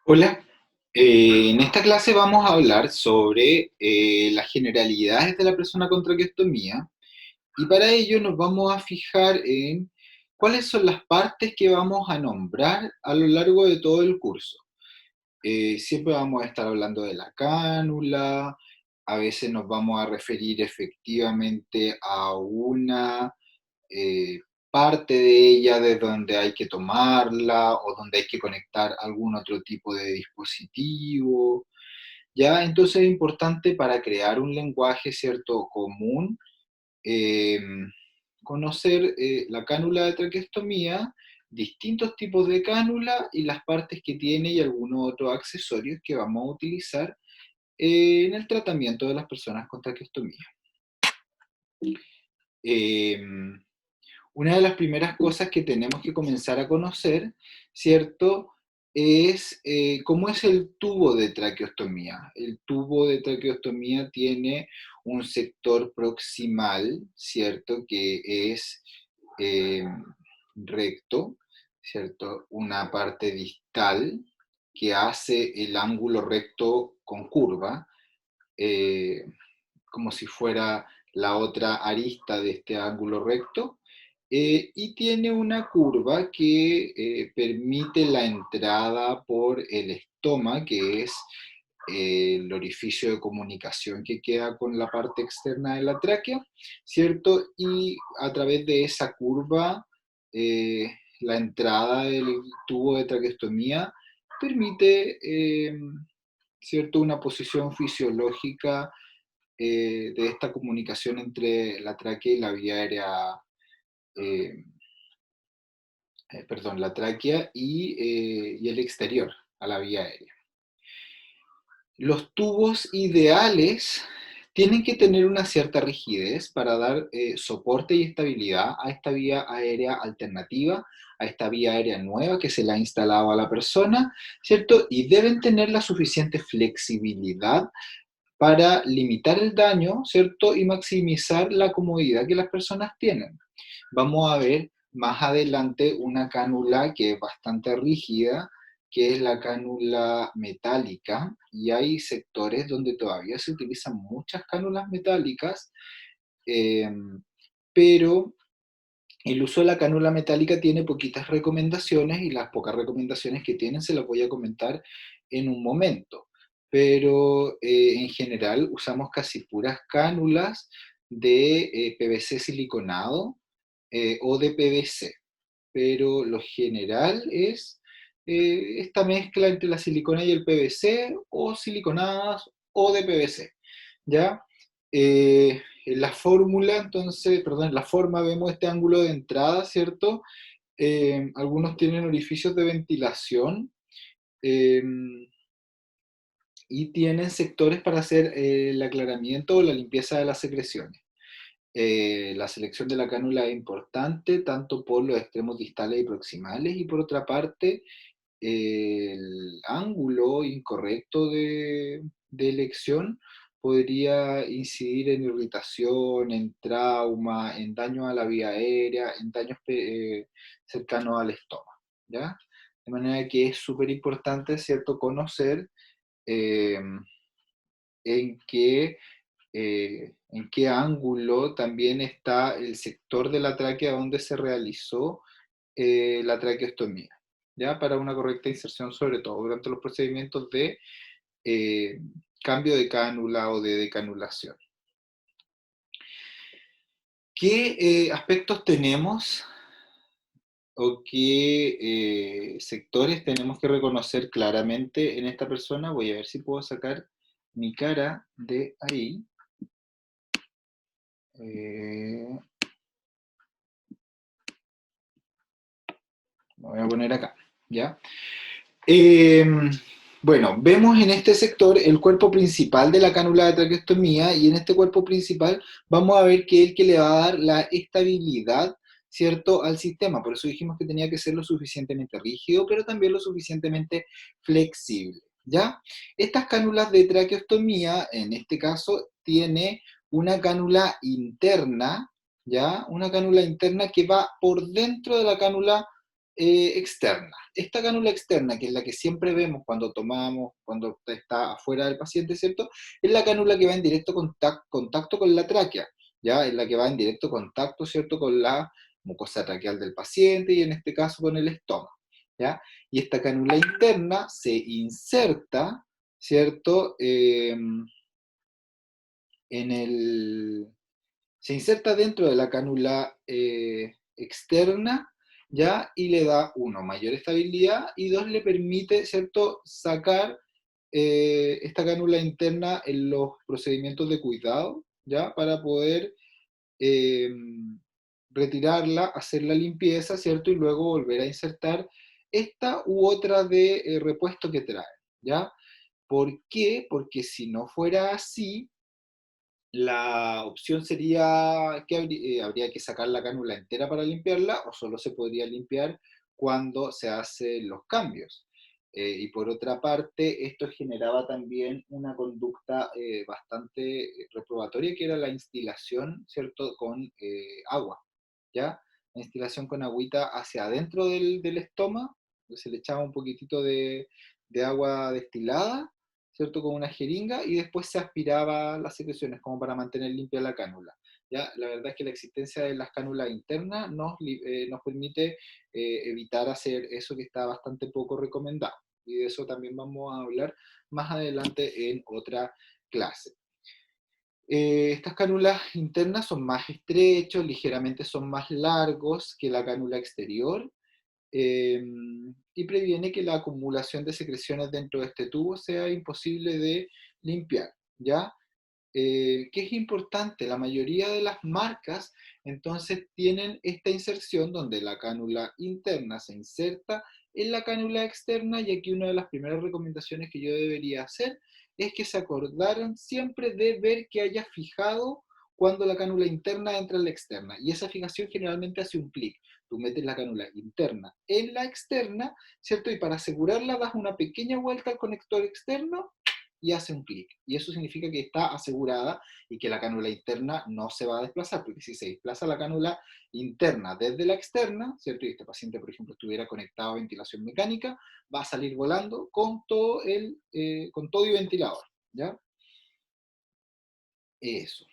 Hola, en esta clase vamos a hablar sobre las generalidades de la persona con traqueostomía y para ello nos vamos a fijar en cuáles son las partes que vamos a nombrar a lo largo de todo el curso. Siempre vamos a estar hablando de la cánula, a veces nos vamos a referir efectivamente a una eh, parte de ella de donde hay que tomarla o donde hay que conectar algún otro tipo de dispositivo, ¿ya? Entonces es importante para crear un lenguaje, ¿cierto?, común, eh, conocer la cánula de traqueostomía, distintos tipos de cánula y las partes que tiene y algunos otros accesorios que vamos a utilizar en el tratamiento de las personas con traqueostomía. Eh, una de las primeras cosas que tenemos que comenzar a conocer, ¿cierto? Es cómo es el tubo de traqueostomía. El tubo de traqueostomía tiene un sector proximal, ¿cierto? Que es eh, recto, ¿cierto? Una parte distal que hace el ángulo recto con curva, eh, como si fuera la otra arista de este ángulo recto, y tiene una curva que permite la entrada por el estoma, que es el orificio de comunicación que queda con la parte externa de la tráquea, ¿cierto? Y a través de esa curva, la entrada del tubo de traqueostomía permite, ¿cierto?, una posición fisiológica de esta comunicación entre la tráquea y la vía aérea, eh, perdón, la tráquea y el exterior a la vía aérea. Los tubos ideales tienen que tener una cierta rigidez para dar soporte y estabilidad a esta vía aérea alternativa, a esta vía aérea nueva que se le ha instalado a la persona, ¿cierto? Y deben tener la suficiente flexibilidad para limitar el daño, ¿cierto? Y maximizar la comodidad que las personas tienen. Vamos a ver más adelante una cánula que es bastante rígida, que es la cánula metálica, y hay sectores donde todavía se utilizan muchas cánulas metálicas, eh, pero el uso de la cánula metálica tiene poquitas recomendaciones y las pocas recomendaciones que tienen se las voy a comentar en un momento. Pero en general usamos casi puras cánulas de PVC siliconado o de PVC. Pero lo general es esta mezcla entre la silicona y el PVC o siliconadas o de PVC. ¿Ya? En la fórmula, entonces, perdón, en la forma vemos este ángulo de entrada, ¿cierto? Algunos tienen orificios de ventilación eh, y tienen sectores para hacer el aclaramiento o la limpieza de las secreciones. La selección de la cánula es importante, tanto por los extremos distales y proximales, y por otra parte, el ángulo incorrecto de elección podría incidir en irritación, en trauma, en daño a la vía aérea, en daños cercanos al estómago, ¿ya? De manera que es súper importante, ¿cierto?, conocer eh, en en qué ángulo también está el sector de la tráquea donde se realizó la traqueostomía, ¿ya? Para una correcta inserción, sobre todo durante los procedimientos de eh, cambio de cánula o de decanulación. ¿Qué aspectos tenemos o qué sectores tenemos que reconocer claramente en esta persona? Voy a ver si puedo sacar mi cara de ahí. Eh, Lo voy a poner acá, ¿ya? Eh, bueno, vemos en este sector el cuerpo principal de la cánula de traqueostomía y en este cuerpo principal vamos a ver que es el que le va a dar la estabilidad, ¿cierto?, al sistema. Por eso dijimos que tenía que ser lo suficientemente rígido, pero también lo suficientemente flexible, ¿ya? Estas cánulas de traqueostomía, en este caso, tiene una cánula interna, ¿ya? Una cánula interna que va por dentro de la cánula externa. Esta cánula externa, que es la que siempre vemos cuando tomamos, cuando está afuera del paciente, ¿cierto? Es la cánula que va en directo contacto con la tráquea, ¿ya? Es la que va en directo contacto, ¿cierto? Con la mucosa traqueal del paciente y en este caso con el estómago, ¿ya? Y esta cánula interna se inserta, ¿cierto? En el, Se inserta dentro de la cánula externa, ¿ya? Y le da, uno, mayor estabilidad, y dos, le permite, ¿cierto?, sacar esta cánula interna en los procedimientos de cuidado, ¿ya? Para poder eh, retirarla, hacer la limpieza, ¿cierto? Y luego volver a insertar esta u otra de repuesto que trae, ¿ya? ¿Por qué? Porque si no fuera así, la opción sería que habría que sacar la cánula entera para limpiarla o solo se podría limpiar cuando se hacen los cambios. Y por otra parte, esto generaba también una conducta bastante reprobatoria, que era la instilación, ¿cierto?, con agua, ¿ya? La instilación con agüita hacia adentro del estómago, se le echaba un poquitito de agua destilada, ¿cierto? Con una jeringa y después se aspiraba las secreciones como para mantener limpia la cánula. ¿Ya? La verdad es que la existencia de las cánulas internas nos permite evitar hacer eso que está bastante poco recomendado. Y de eso también vamos a hablar más adelante en otra clase. Estas cánulas internas son más estrechos, ligeramente son más largos que la cánula exterior, eh, y previene que la acumulación de secreciones dentro de este tubo sea imposible de limpiar, ¿ya? ¿Qué es importante? La mayoría de las marcas entonces tienen esta inserción donde la cánula interna se inserta en la cánula externa, y aquí una de las primeras recomendaciones que yo debería hacer es que se acordaran siempre de ver que haya fijado cuando la cánula interna entra en la externa, y esa fijación generalmente hace un clic. Tú metes la cánula interna en la externa, ¿cierto? Y para asegurarla das una pequeña vuelta al conector externo y hace un clic. Y eso significa que está asegurada y que la cánula interna no se va a desplazar, porque si se desplaza la cánula interna desde la externa, ¿cierto? Y este paciente, por ejemplo, estuviera conectado a ventilación mecánica, va a salir volando con todo y ventilador, ¿ya? Eso.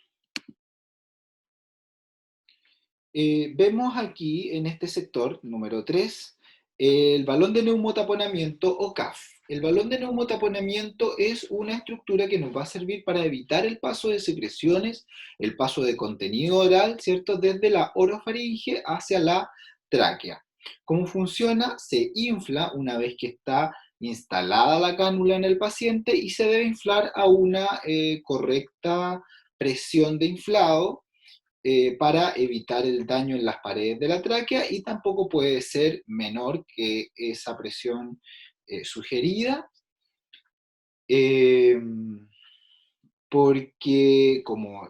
Vemos aquí en este sector, número 3, el balón de neumotaponamiento o CAF. El balón de neumotaponamiento es una estructura que nos va a servir para evitar el paso de secreciones, el paso de contenido oral, ¿cierto?, desde la orofaringe hacia la tráquea. ¿Cómo funciona? Se infla una vez que está instalada la cánula en el paciente y se debe inflar a una correcta presión de inflado para evitar el daño en las paredes de la tráquea, y tampoco puede ser menor que esa presión sugerida, eh, porque como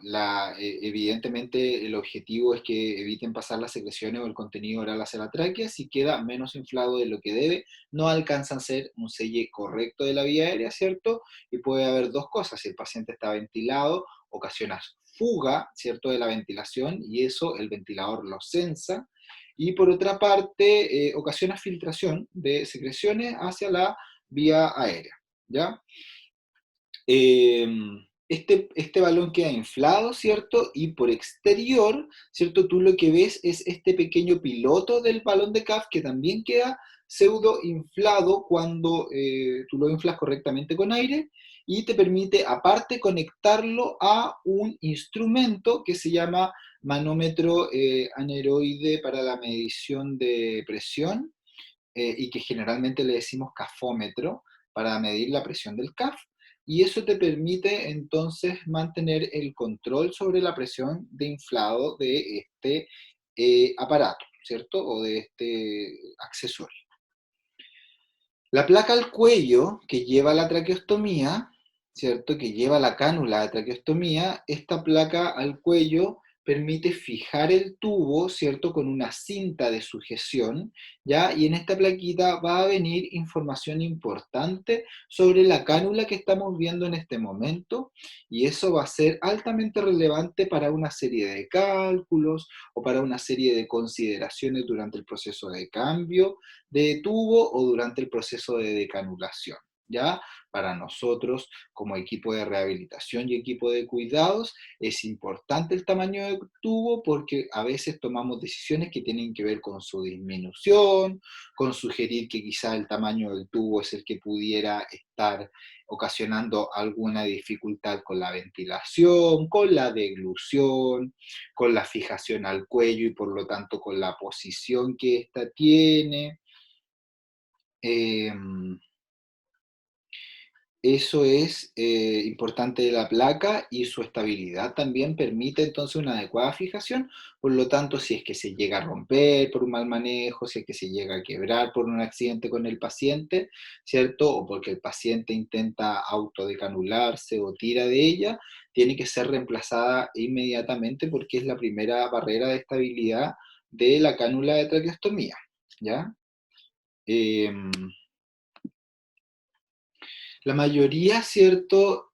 evidentemente el objetivo es que eviten pasar las secreciones o el contenido oral hacia la tráquea, si queda menos inflado de lo que debe, no alcanzan a ser un selle correcto de la vía aérea, ¿cierto? Y puede haber dos cosas: si el paciente está ventilado, ocasiona fuga, ¿cierto?, de la ventilación, y eso el ventilador lo sensa, y por otra parte, ocasiona filtración de secreciones hacia la vía aérea, ¿ya? eh, este balón queda inflado, ¿cierto? Y por exterior, ¿cierto? Tú lo que ves es este pequeño piloto del balón de CAF que también queda pseudo inflado cuando tú lo inflas correctamente con aire, y te permite aparte conectarlo a un instrumento que se llama manómetro aneroide para la medición de presión, y que generalmente le decimos cafómetro, para medir la presión del CAF. Y eso te permite entonces mantener el control sobre la presión de inflado de este aparato, ¿cierto? O de este accesorio. La placa al cuello que lleva la traqueostomía, ¿cierto? Que lleva la cánula de traqueostomía, esta placa al cuello permite fijar el tubo, ¿cierto?, con una cinta de sujeción, ¿ya? Y en esta plaquita va a venir información importante sobre la cánula que estamos viendo en este momento, y eso va a ser altamente relevante para una serie de cálculos o para una serie de consideraciones durante el proceso de cambio de tubo o durante el proceso de decanulación, ¿ya? Para nosotros, como equipo de rehabilitación y equipo de cuidados, es importante el tamaño del tubo porque a veces tomamos decisiones que tienen que ver con su disminución, con sugerir que quizá el tamaño del tubo es el que pudiera estar ocasionando alguna dificultad con la ventilación, con la deglución, con la fijación al cuello y por lo tanto con la posición que ésta tiene. Em, Eso es importante de la placa y su estabilidad también permite entonces una adecuada fijación. Por lo tanto, si es que se llega a romper por un mal manejo, si es que se llega a quebrar por un accidente con el paciente, ¿cierto? O porque el paciente intenta autodecanularse o tira de ella, tiene que ser reemplazada inmediatamente porque es la primera barrera de estabilidad de la cánula de traqueostomía, ¿ya? Em, La mayoría, ¿cierto?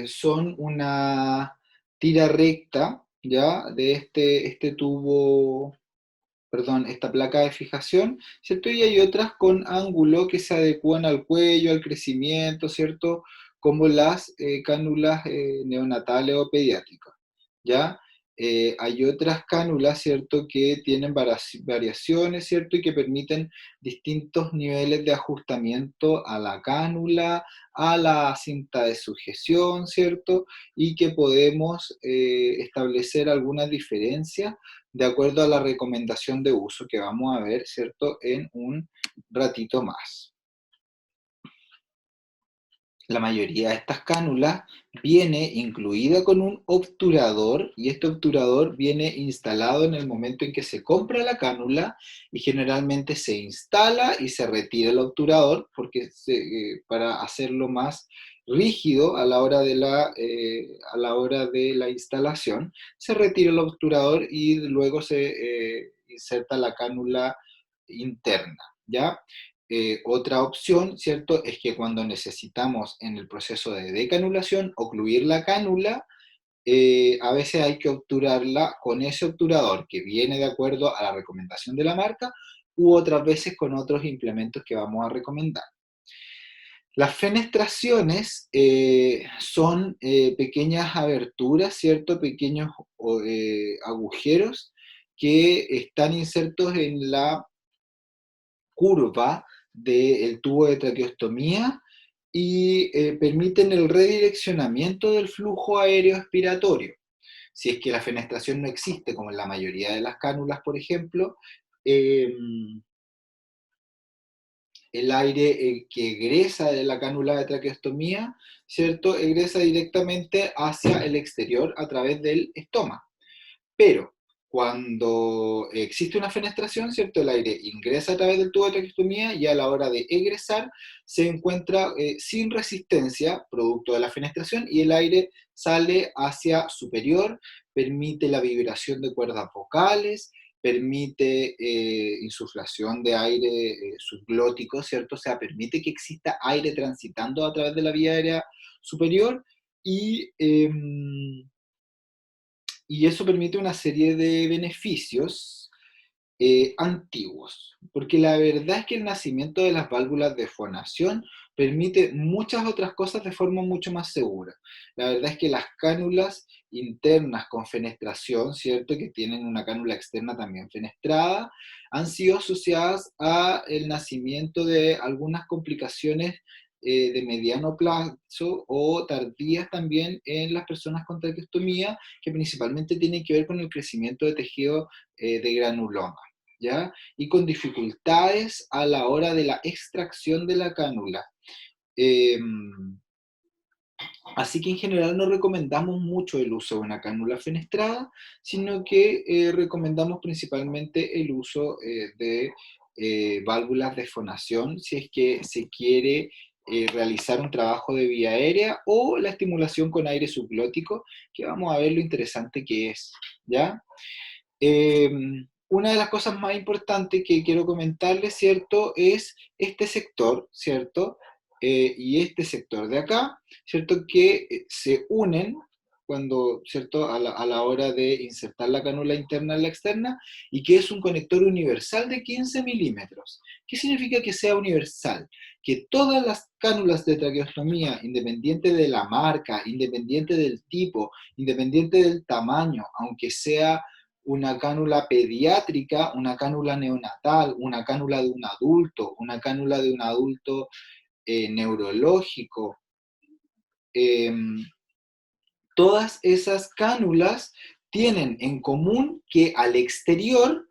Son una tira recta, ¿ya? De este tubo, perdón, esta placa de fijación, ¿cierto? Y hay otras con ángulo que se adecúan al cuello, al crecimiento, ¿cierto? Como las cánulas neonatales o pediátricas, ¿ya? Hay otras cánulas, ¿cierto? Que tienen variaciones, ¿cierto? Y que permiten distintos niveles de ajustamiento a la cánula, a la cinta de sujeción, ¿cierto? Y que podemos establecer algunas diferencias de acuerdo a la recomendación de uso que vamos a ver, ¿cierto?, en un ratito más. La mayoría de estas cánulas viene incluida con un obturador y este obturador viene instalado en el momento en que se compra la cánula y generalmente se instala y se retira el obturador porque para hacerlo más rígido a la hora de la instalación, se retira el obturador y luego se inserta la cánula interna, ¿ya? Otra opción, ¿cierto?, es que cuando necesitamos en el proceso de decanulación ocluir la cánula, a veces hay que obturarla con ese obturador que viene de acuerdo a la recomendación de la marca u otras veces con otros implementos que vamos a recomendar. Las fenestraciones son pequeñas aberturas, ¿cierto? Pequeños agujeros que están insertos en la curva del tubo de traqueostomía y permiten el redireccionamiento del flujo aéreo expiratorio. Si es que la fenestración no existe, como en la mayoría de las cánulas, por ejemplo, eh, el aire que egresa de la cánula de traqueostomía, ¿cierto? Egresa directamente hacia el exterior a través del estómago. Pero cuando existe una fenestración, ¿cierto? El aire ingresa a través del tubo de traqueostomía y a la hora de egresar se encuentra sin resistencia, producto de la fenestración, y el aire sale hacia superior, permite la vibración de cuerdas vocales, permite insuflación de aire subglótico, ¿cierto? O sea, permite que exista aire transitando a través de la vía aérea superior y y eso permite una serie de beneficios antiguos, porque la verdad es que el nacimiento de las válvulas de fonación permite muchas otras cosas de forma mucho más segura. La verdad es que las cánulas internas con fenestración, ¿cierto? Que tienen una cánula externa también fenestrada, han sido asociadas a el nacimiento de algunas complicaciones de mediano plazo o tardías también en las personas con traqueostomía, que principalmente tienen que ver con el crecimiento de tejido de granuloma, ¿ya? Y con dificultades a la hora de la extracción de la cánula. Eh, Así que en general no recomendamos mucho el uso de una cánula fenestrada, sino que recomendamos principalmente el uso de válvulas de fonación si es que se quiere realizar un trabajo de vía aérea o la estimulación con aire subglótico, que vamos a ver lo interesante que es, ¿ya? Eh, una de las cosas más importantes que quiero comentarles, ¿cierto?, es este sector, ¿cierto?, y este sector de acá, ¿cierto?, que se unen cuando, ¿cierto?, a la hora de insertar la cánula interna en la externa, y que es un conector universal de 15 milímetros. ¿Qué significa que sea universal? Que todas las cánulas de traqueostomía, independiente de la marca, independiente del tipo, independiente del tamaño, aunque sea una cánula pediátrica, una cánula neonatal, una cánula de una cánula de un adulto neurológico. Eh, Todas esas cánulas tienen en común que al exterior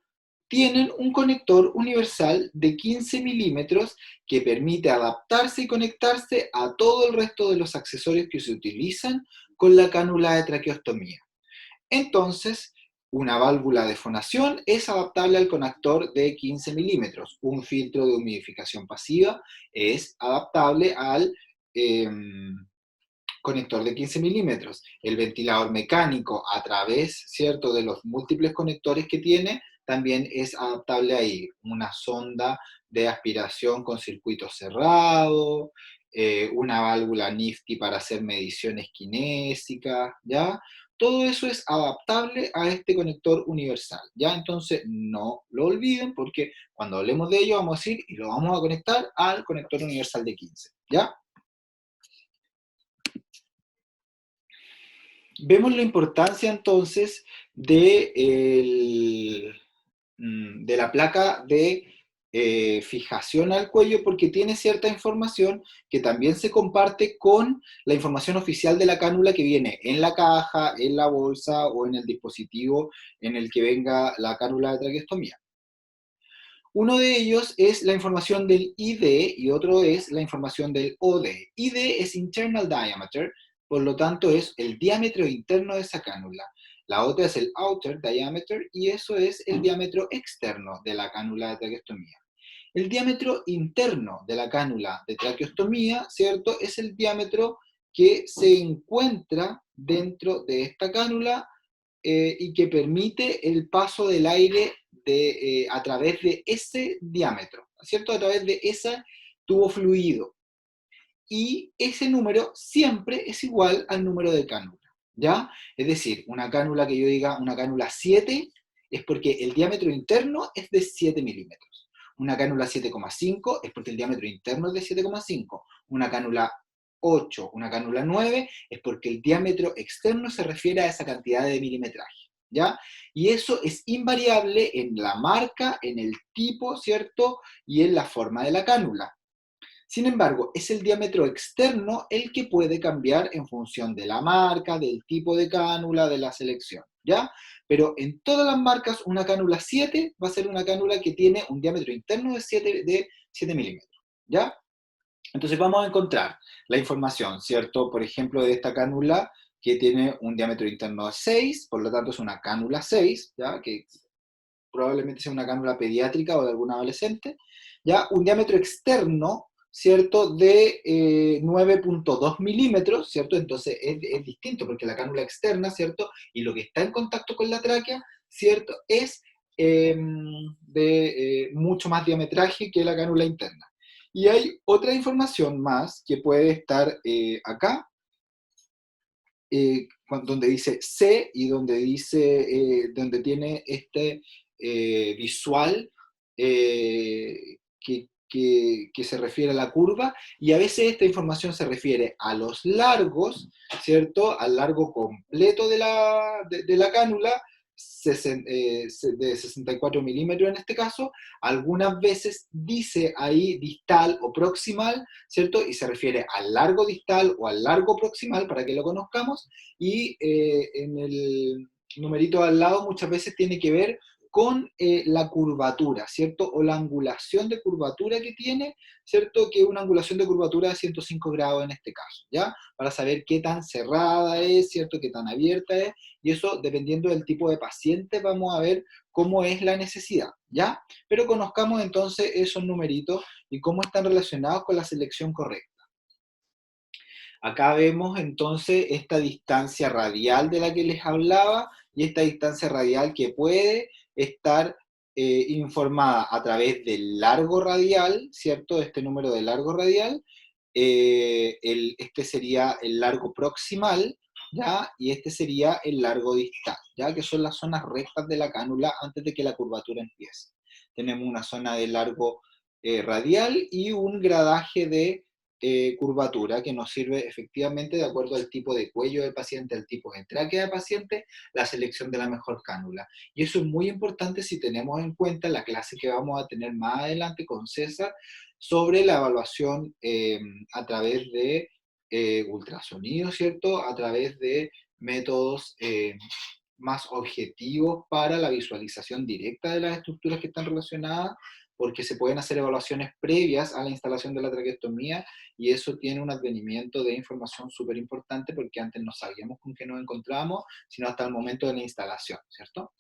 tienen un conector universal de 15 milímetros que permite adaptarse y conectarse a todo el resto de los accesorios que se utilizan con la cánula de traqueostomía. Entonces, una válvula de fonación es adaptable al conector de 15 milímetros. Un filtro de humidificación pasiva es adaptable al conector de 15 milímetros. El ventilador mecánico, a través, ¿cierto?, de los múltiples conectores que tiene, también es adaptable ahí. Una sonda de aspiración con circuito cerrado, una válvula Nifty para hacer mediciones kinésicas, ¿ya? Todo eso es adaptable a este conector universal, ¿ya? Entonces, no lo olviden porque cuando hablemos de ello vamos a ir y lo vamos a conectar al conector universal de 15, ¿ya? Vemos la importancia entonces de la placa de fijación al cuello porque tiene cierta información que también se comparte con la información oficial de la cánula que viene en la caja, en la bolsa o en el dispositivo en el que venga la cánula de traqueostomía. Uno de ellos es la información del ID y otro es la información del OD. ID es Internal Diameter, por lo tanto es el diámetro interno de esa cánula. La otra es el Outer Diameter y eso es el diámetro externo de la cánula de traqueostomía. El diámetro interno de la cánula de traqueostomía, ¿cierto?, es el diámetro que se encuentra dentro de esta cánula y que permite el paso del aire a través de ese diámetro, ¿cierto? A través de ese tubo fluido. Y ese número siempre es igual al número de cánula, ¿ya? Es decir, una cánula que yo diga una cánula 7 es porque el diámetro interno es de 7 milímetros. Una cánula 7,5 es porque el diámetro interno es de 7,5. Una cánula 8, una cánula 9 es porque el diámetro externo se refiere a esa cantidad de milimetraje, ¿ya? Y eso es invariable en la marca, en el tipo, ¿cierto? Y en la forma de la cánula. Sin embargo, es el diámetro externo el que puede cambiar en función de la marca, del tipo de cánula, de la selección, ¿ya? Pero en todas las marcas, una cánula 7 va a ser una cánula que tiene un diámetro interno de 7 milímetros, ¿ya? Entonces vamos a encontrar la información, ¿cierto? Por ejemplo, de esta cánula que tiene un diámetro interno de 6, por lo tanto es una cánula 6, ¿ya? Que probablemente sea una cánula pediátrica o de algún adolescente, ¿ya? Un diámetro externo, ¿cierto?, de 9,2 milímetros, ¿cierto? Entonces es distinto porque la cánula externa, ¿cierto? Y lo que está en contacto con la tráquea, ¿cierto? Es de mucho más diametraje que la cánula interna. Y hay otra información más que puede estar acá, donde dice C y donde dice, donde tiene este visual que se refiere a la curva, y a veces esta información se refiere a los largos, ¿cierto? Al largo completo de la cánula, de 64 milímetros en este caso, algunas veces dice ahí distal o proximal, ¿cierto? Y se refiere al largo distal o al largo proximal para que lo conozcamos, y en el numerito al lado muchas veces tiene que ver con la curvatura, ¿cierto? O la angulación de curvatura que tiene, ¿cierto? Que es una angulación de curvatura de 105 grados en este caso, ¿ya? Para saber qué tan cerrada es, ¿cierto? Qué tan abierta es, y eso, dependiendo del tipo de paciente, vamos a ver cómo es la necesidad, ¿ya? Pero conozcamos entonces esos numeritos y cómo están relacionados con la selección correcta. Acá vemos entonces esta distancia radial de la que les hablaba, y esta distancia radial que puede estar informada a través del largo radial, ¿cierto? Este número de largo radial, este sería el largo proximal, ¿ya? Y este sería el largo distal, ¿ya? Que son las zonas rectas de la cánula antes de que la curvatura empiece. Tenemos una zona de largo radial y un gradaje de curvatura que nos sirve efectivamente de acuerdo al tipo de cuello del paciente, al tipo de tráquea del paciente, la selección de la mejor cánula. Y eso es muy importante si tenemos en cuenta la clase que vamos a tener más adelante con César sobre la evaluación a través de ultrasonido, ¿cierto? A través de métodos más objetivos para la visualización directa de las estructuras que están relacionadas, porque se pueden hacer evaluaciones previas a la instalación de la traqueostomía y eso tiene un advenimiento de información súper importante porque antes no sabíamos con qué nos encontrábamos, sino hasta el momento de la instalación, ¿cierto?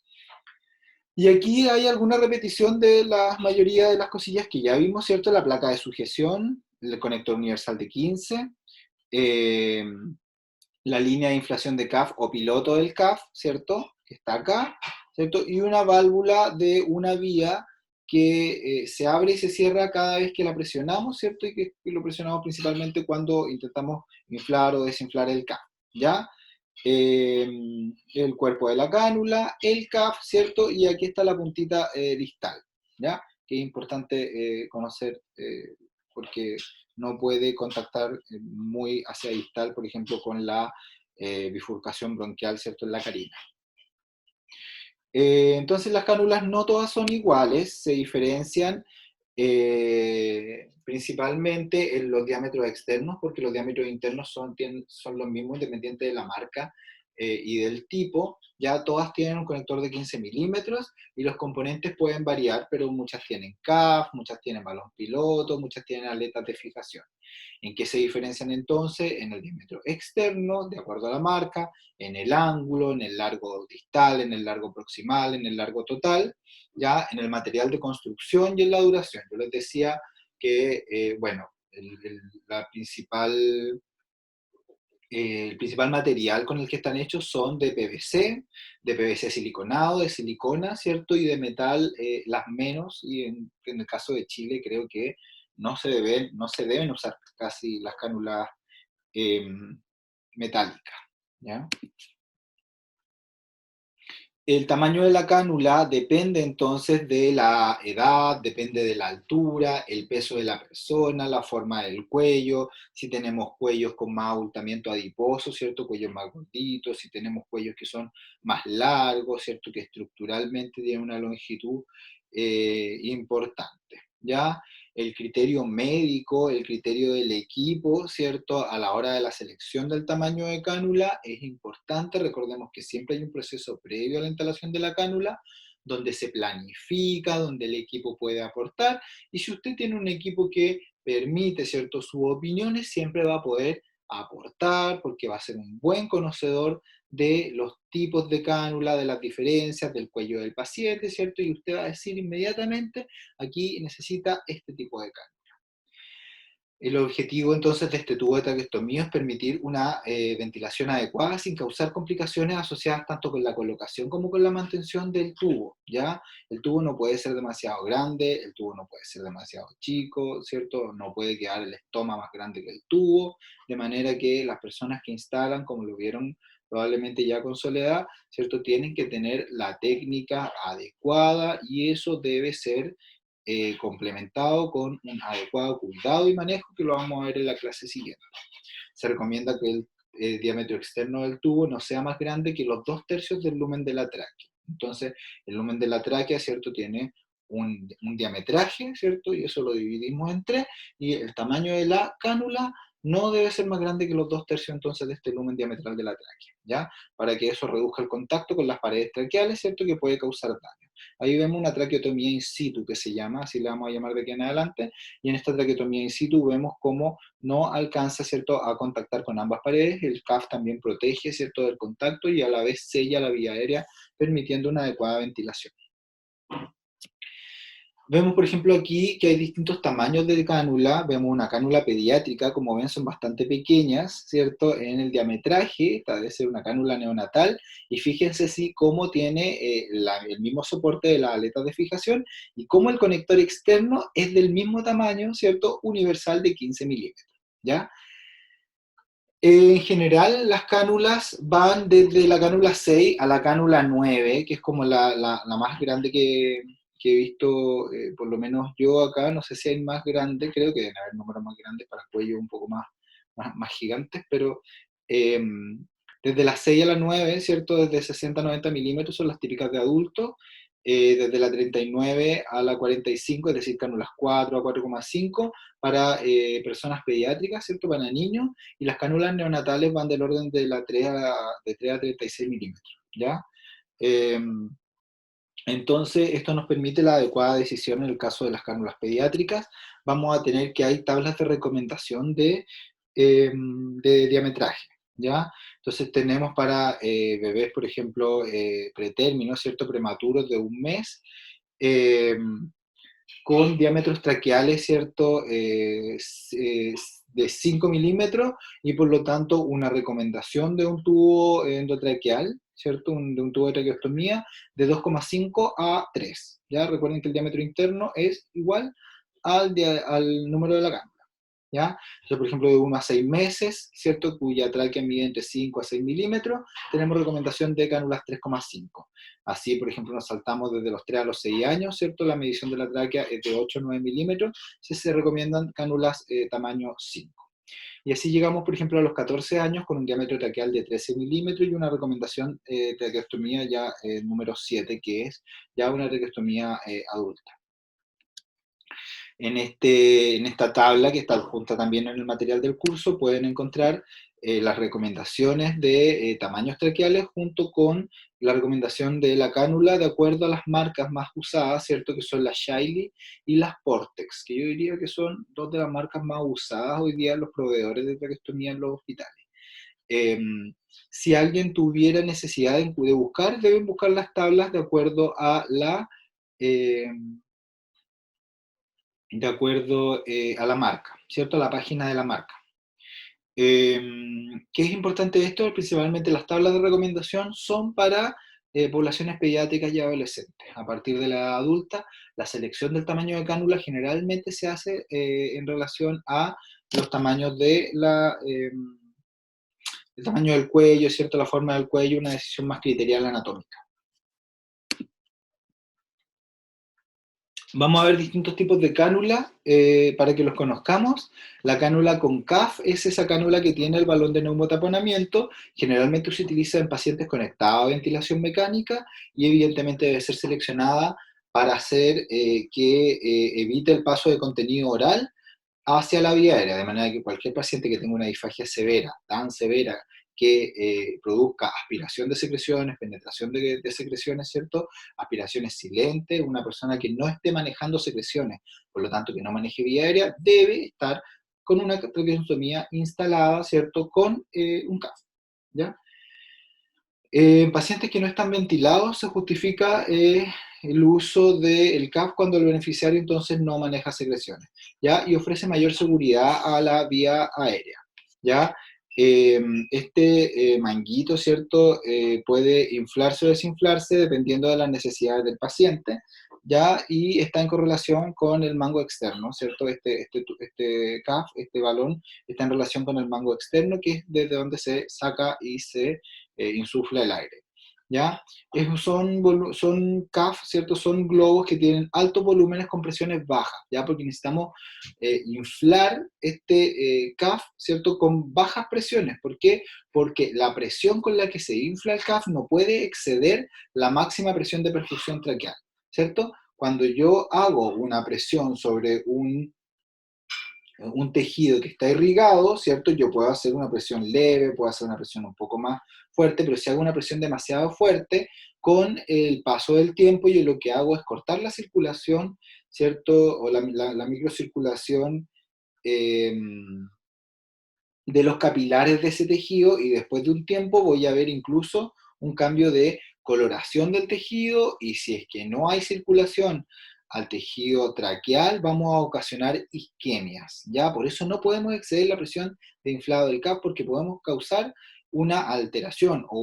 Y aquí hay alguna repetición de la mayoría de las cosillas que ya vimos, ¿cierto? La placa de sujeción, el conector universal de 15, eh, la línea de inflación de CAF o piloto del CAF, ¿cierto? Que está acá, ¿cierto? Y una válvula de una vía que se abre y se cierra cada vez que la presionamos, ¿cierto? Y que lo presionamos principalmente cuando intentamos inflar o desinflar el CAF, ¿ya? Eh, el cuerpo de la cánula, el CAF, ¿cierto? Y aquí está la puntita distal, ¿ya? Que es importante conocer porque no puede contactar muy hacia distal, por ejemplo, con la bifurcación bronquial, ¿cierto? En la carina. Entonces las cánulas no todas son iguales, se diferencian principalmente en los diámetros externos, porque los diámetros internos son los mismos independiente de la marca y del tipo. Ya todas tienen un conector de 15 milímetros y los componentes pueden variar, pero muchas tienen CAF, muchas tienen balón piloto, muchas tienen aletas de fijación. ¿En qué se diferencian entonces? En el diámetro externo, de acuerdo a la marca, en el ángulo, en el largo distal, en el largo proximal, en el largo total, ya en el material de construcción y en la duración. Yo les decía que, bueno, el principal material con el que están hechos son de PVC siliconado, de silicona, ¿cierto? Y de metal, las menos, y en el caso de Chile creo que no se deben usar casi las cánulas eh, metálicas, ¿ya? El tamaño de la cánula depende entonces de la edad, depende de la altura, el peso de la persona, la forma del cuello, si tenemos cuellos con más abultamiento adiposo, ¿cierto? Cuellos más gorditos, si tenemos cuellos que son más largos, ¿cierto? Que estructuralmente tienen una longitud importante, ¿ya? El criterio médico, el criterio del equipo, ¿cierto? A la hora de la selección del tamaño de cánula es importante. Recordemos que siempre hay un proceso previo a la instalación de la cánula, donde se planifica, donde el equipo puede aportar. Y si usted tiene un equipo que permite, ¿cierto? Sus opiniones, siempre va a poder aportar, porque va a ser un buen conocedor de los tipos de cánula, de las diferencias, del cuello del paciente, ¿cierto? Y usted va a decir inmediatamente, aquí necesita este tipo de cánula. El objetivo entonces de este tubo de traqueostomía es permitir una ventilación adecuada sin causar complicaciones asociadas tanto con la colocación como con la mantención del tubo, ¿ya? El tubo no puede ser demasiado grande, el tubo no puede ser demasiado chico, ¿cierto? No puede quedar el estoma más grande que el tubo, de manera que las personas que instalan, como lo vieron probablemente ya con Soledad, ¿cierto? Tienen que tener la técnica adecuada y eso debe ser complementado con un adecuado cuidado y manejo que lo vamos a ver en la clase siguiente. Se recomienda que el diámetro externo del tubo no sea más grande que los 2/3 del lumen de la tráquea. Entonces, el lumen de la tráquea, ¿cierto? Tiene un diametraje, ¿cierto? Y eso lo dividimos en 3, y el tamaño de la cánula no debe ser más grande que los 2/3 entonces de este lumen diametral de la tráquea, ¿ya? Para que eso reduzca el contacto con las paredes traqueales, ¿cierto? Que puede causar daño. Ahí vemos una traqueotomía in situ, que se llama, así la vamos a llamar de aquí en adelante, y en esta traqueotomía in situ vemos cómo no alcanza, ¿cierto?, a contactar con ambas paredes. El CAF también protege, ¿cierto?, del contacto y a la vez sella la vía aérea, permitiendo una adecuada ventilación. Vemos, por ejemplo, aquí que hay distintos tamaños de cánula. Vemos una cánula pediátrica, como ven, son bastante pequeñas, ¿cierto? En el diametraje, esta debe ser una cánula neonatal, y fíjense si cómo tiene el mismo soporte de las aletas de fijación y cómo el conector externo es del mismo tamaño, ¿cierto? Universal de 15 milímetros, ¿ya? En general, las cánulas van desde la cánula 6 a la cánula 9, que es como la más grande que he visto, por lo menos yo acá. No sé si hay más grandes, creo que deben haber números más grandes para cuellos un poco más gigantes, pero eh, desde la 6 a la 9, ¿cierto? Desde 60 a 90 milímetros son las típicas de adultos. Desde la 39 a la 45, es decir, cánulas 4 a 4,5 para personas pediátricas, ¿cierto? Para niños, y las cánulas neonatales van del orden de, de 3 a 36 milímetros, ¿ya? Eh, entonces, esto nos permite la adecuada decisión en el caso de las cánulas pediátricas. Vamos a tener que hay tablas de recomendación de diametraje, ¿ya? Entonces tenemos para bebés, por ejemplo, pretérminos, ¿cierto? Prematuros de un mes, eh, con diámetros traqueales, ¿cierto? De 5 milímetros, y por lo tanto una recomendación de un tubo endotraqueal, ¿cierto? De un tubo de traqueostomía de 2,5 a 3. ¿Ya? Recuerden que el diámetro interno es igual al número de la cámara. ¿Ya? Entonces, por ejemplo, de 1 a 6 meses, ¿cierto? Cuya tráquea mide entre 5 a 6 milímetros, tenemos recomendación de cánulas 3,5. Así, por ejemplo, nos saltamos desde los 3 a los 6 años, ¿cierto? La medición de la tráquea es de 8 a 9 milímetros, se recomiendan cánulas tamaño 5. Y así llegamos, por ejemplo, a los 14 años con un diámetro traqueal de 13 milímetros y una recomendación de traqueostomía ya número 7, que es ya una traqueostomía adulta. En esta tabla, que está adjunta también en el material del curso, pueden encontrar las recomendaciones de tamaños traqueales junto con la recomendación de la cánula de acuerdo a las marcas más usadas, ¿cierto? Que son las Shiley y las Portex, que yo diría que son dos de las marcas más usadas hoy día en los proveedores de traqueostomía en los hospitales. Eh, si alguien tuviera necesidad de buscar, deben buscar las tablas eh, de acuerdo a la marca, ¿cierto? A la página de la marca. Eh, ¿Qué es importante de esto? Principalmente las tablas de recomendación son para poblaciones pediátricas y adolescentes. A partir de la edad adulta, la selección del tamaño de cánula generalmente se hace en relación a los tamaños el tamaño del cuello, ¿cierto? La forma del cuello, una decisión más criterial anatómica. Vamos a ver distintos tipos de cánula para que los conozcamos. La cánula con CAF es esa cánula que tiene el balón de neumotaponamiento. Generalmente se utiliza en pacientes conectados a ventilación mecánica y evidentemente debe ser seleccionada para hacer que evite el paso de contenido oral hacia la vía aérea, de manera que cualquier paciente que tenga una disfagia severa, tan severa, que produzca aspiración de secreciones, penetración de secreciones, ¿cierto? Aspiraciones silentes, una persona que no esté manejando secreciones, por lo tanto que no maneje vía aérea, debe estar con una traqueostomía instalada, ¿cierto? Con un CAF, ¿ya? En pacientes que no están ventilados se justifica el uso del CAF cuando el beneficiario entonces no maneja secreciones, ¿ya? Y ofrece mayor seguridad a la vía aérea, ¿ya? Este manguito, ¿cierto? Puede inflarse o desinflarse dependiendo de las necesidades del paciente, ¿ya? Y está en correlación con el mango externo, ¿cierto? Este CAF, este balón, está en relación con el mango externo, que es desde donde se saca y se insufla el aire. ¿Ya? Son CAF, ¿cierto? Son globos que tienen altos volúmenes con presiones bajas, ¿ya? Porque necesitamos inflar este CAF, ¿cierto? Con bajas presiones. ¿Por qué? Porque la presión con la que se infla el CAF no puede exceder la máxima presión de perfusión traqueal, ¿cierto? Cuando yo hago una presión sobre un tejido que está irrigado, ¿cierto? Yo puedo hacer una presión leve, puedo hacer una presión un poco más fuerte, pero si hago una presión demasiado fuerte, con el paso del tiempo yo lo que hago es cortar la circulación, ¿cierto? O la microcirculación eh, de los capilares de ese tejido, y después de un tiempo voy a ver incluso un cambio de coloración del tejido, y si es que no hay circulación al tejido traqueal, vamos a ocasionar isquemias, ¿ya? Por eso no podemos exceder la presión de inflado del CAF porque podemos causar una alteración o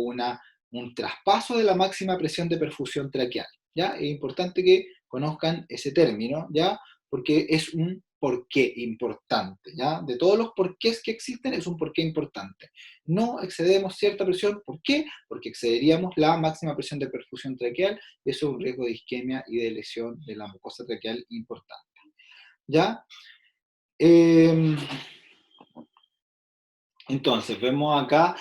un traspaso de la máxima presión de perfusión traqueal, ¿ya? Es importante que conozcan ese término, ¿ya? Porque es un porqué importante, ¿ya? De todos los porqués que existen, es un porqué importante. No excedemos cierta presión, ¿por qué? Porque excederíamos la máxima presión de perfusión traqueal, y eso es un riesgo de isquemia y de lesión de la mucosa traqueal importante, ¿ya? Eh, entonces, vemos acá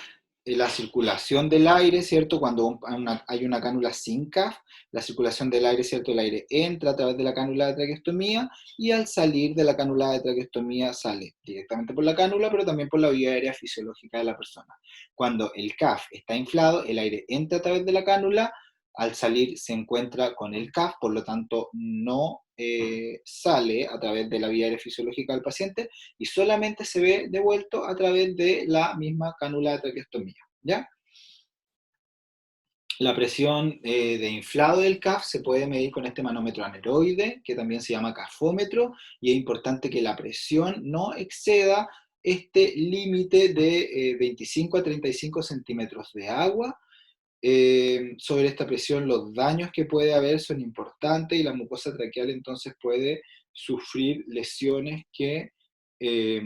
la circulación del aire, ¿cierto? Cuando hay una cánula sin CAF, la circulación del aire, ¿cierto? El aire entra a través de la cánula de traqueostomía y al salir de la cánula de traqueostomía sale directamente por la cánula, pero también por la vía aérea fisiológica de la persona. Cuando el CAF está inflado, el aire entra a través de la cánula, al salir se encuentra con el CAF, por lo tanto no sale a través de la vía aérea fisiológica del paciente, y solamente se ve devuelto a través de la misma cánula de traqueostomía, ¿ya? La presión de inflado del CAF se puede medir con este manómetro aneroide, que también se llama cafómetro, y es importante que la presión no exceda este límite de 25 a 35 centímetros de agua. Sobre esta presión, los daños que puede haber son importantes y la mucosa traqueal entonces puede sufrir lesiones que eh,